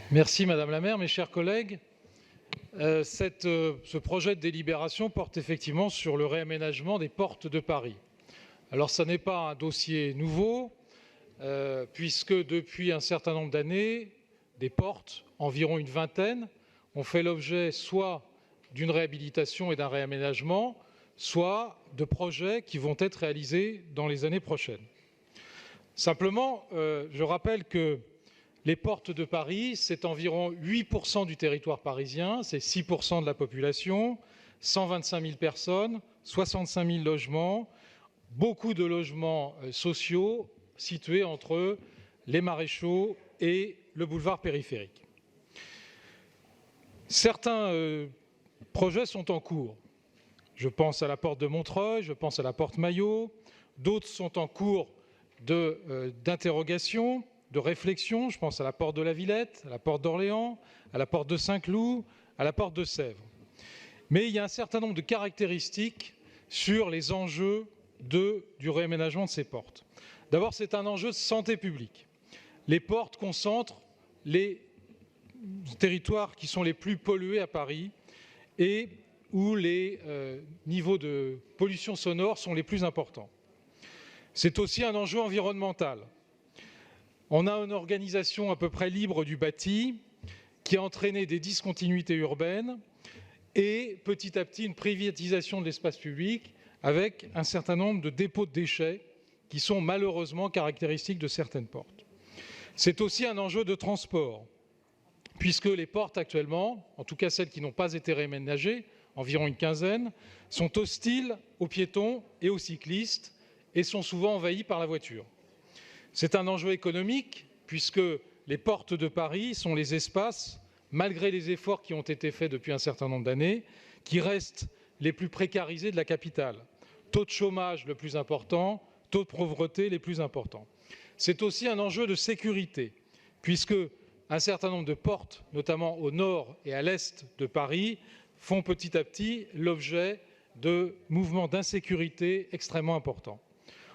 Merci Madame la maire, mes chers collègues. Ce projet de délibération porte effectivement sur le réaménagement des portes de Paris. Alors ce n'est pas un dossier nouveau, puisque depuis un certain nombre d'années, des portes, environ une vingtaine, ont fait l'objet soit d'une réhabilitation et d'un réaménagement, soit de projets qui vont être réalisés dans les années prochaines. Simplement, je rappelle que les portes de Paris, c'est environ 8% du territoire parisien, c'est 6% de la population, 125 000 personnes, 65 000 logements, beaucoup de logements sociaux situés entre les Maréchaux et le boulevard périphérique. Certains projets sont en cours. Je pense à la porte de Montreuil, je pense à la porte Maillot. D'autres sont en cours d'interrogation, de réflexion. Je pense à la porte de la Villette, à la porte d'Orléans, à la porte de Saint-Cloud, à la porte de Sèvres. Mais il y a un certain nombre de caractéristiques sur les enjeux du réaménagement de ces portes. D'abord, c'est un enjeu de santé publique. Les portes concentrent les territoires qui sont les plus pollués à Paris et où les niveaux de pollution sonore sont les plus importants. C'est aussi un enjeu environnemental. On a une organisation à peu près libre du bâti qui a entraîné des discontinuités urbaines et petit à petit une privatisation de l'espace public avec un certain nombre de dépôts de déchets qui sont malheureusement caractéristiques de certaines portes. C'est aussi un enjeu de transport, puisque les portes actuellement, en tout cas celles qui n'ont pas été réaménagées, environ une quinzaine, sont hostiles aux piétons et aux cyclistes et sont souvent envahies par la voiture. C'est un enjeu économique, puisque les portes de Paris sont les espaces, malgré les efforts qui ont été faits depuis un certain nombre d'années, qui restent les plus précarisés de la capitale. Taux de chômage le plus important, taux de pauvreté les plus importants. C'est aussi un enjeu de sécurité, puisque un certain nombre de portes, notamment au nord et à l'est de Paris, font petit à petit l'objet de mouvements d'insécurité extrêmement importants.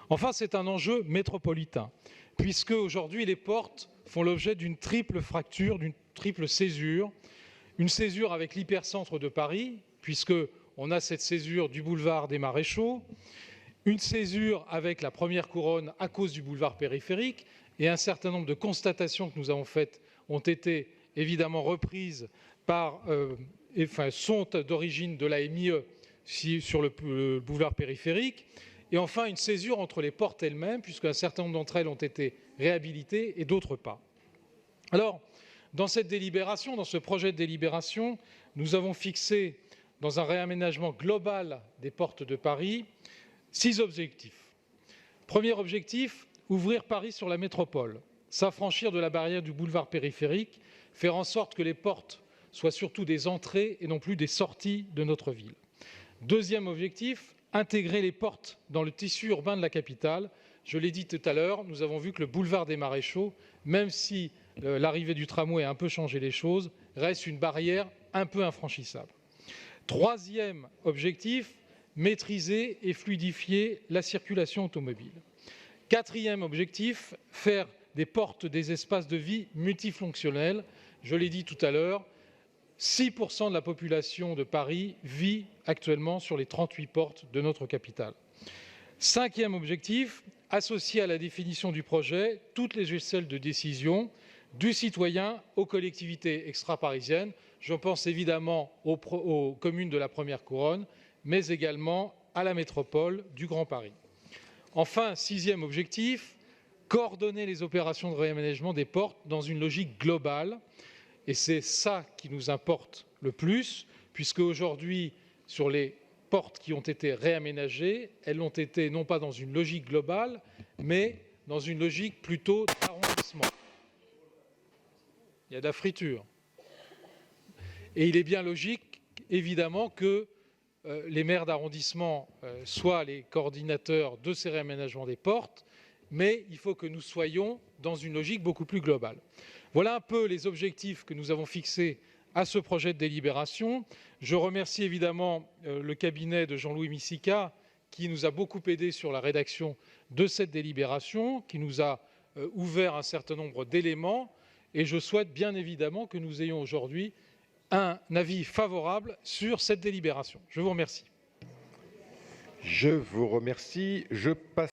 Enfin, c'est un enjeu métropolitain, puisque aujourd'hui les portes font l'objet d'une triple fracture, d'une triple césure. Une césure avec l'hypercentre de Paris, puisqu'on a cette césure du boulevard des Maréchaux, une césure avec la première couronne à cause du boulevard périphérique, et un certain nombre de constatations que nous avons faites ont été évidemment reprises sont d'origine de la MIE sur le boulevard périphérique. Et enfin, une césure entre les portes elles-mêmes, puisqu'un certain nombre d'entre elles ont été réhabilitées et d'autres pas. Alors, dans cette délibération, dans ce projet de délibération, nous avons fixé, dans un réaménagement global des portes de Paris, 6 objectifs. Premier objectif, ouvrir Paris sur la métropole, s'affranchir de la barrière du boulevard périphérique, faire en sorte que les portes soient surtout des entrées et non plus des sorties de notre ville. Deuxième objectif, intégrer les portes dans le tissu urbain de la capitale. Je l'ai dit tout à l'heure, nous avons vu que le boulevard des Maréchaux, même si l'arrivée du tramway a un peu changé les choses, reste une barrière un peu infranchissable. Troisième objectif, maîtriser et fluidifier la circulation automobile. Quatrième objectif, faire des portes des espaces de vie multifonctionnels. Je l'ai dit tout à l'heure, 6% de la population de Paris vit actuellement sur les 38 portes de notre capitale. Cinquième objectif, associer à la définition du projet toutes les échelles de décision, du citoyen aux collectivités extra-parisiennes. Je pense évidemment aux communes de la première couronne, mais également à la métropole du Grand Paris. Enfin, sixième objectif, coordonner les opérations de réaménagement des portes dans une logique globale. Et c'est ça qui nous importe le plus, puisque aujourd'hui, sur les portes qui ont été réaménagées, elles l'ont été non pas dans une logique globale, mais dans une logique plutôt d'arrondissement. Il y a de la friture. Et il est bien logique, évidemment, que les maires d'arrondissement soient les coordinateurs de ces réaménagements des portes, mais il faut que nous soyons dans une logique beaucoup plus globale. Voilà un peu les objectifs que nous avons fixés à ce projet de délibération. Je remercie évidemment le cabinet de Jean-Louis Missica qui nous a beaucoup aidés sur la rédaction de cette délibération, qui nous a ouvert un certain nombre d'éléments et je souhaite bien évidemment que nous ayons aujourd'hui un avis favorable sur cette délibération. Je vous remercie. Je vous remercie. Je passe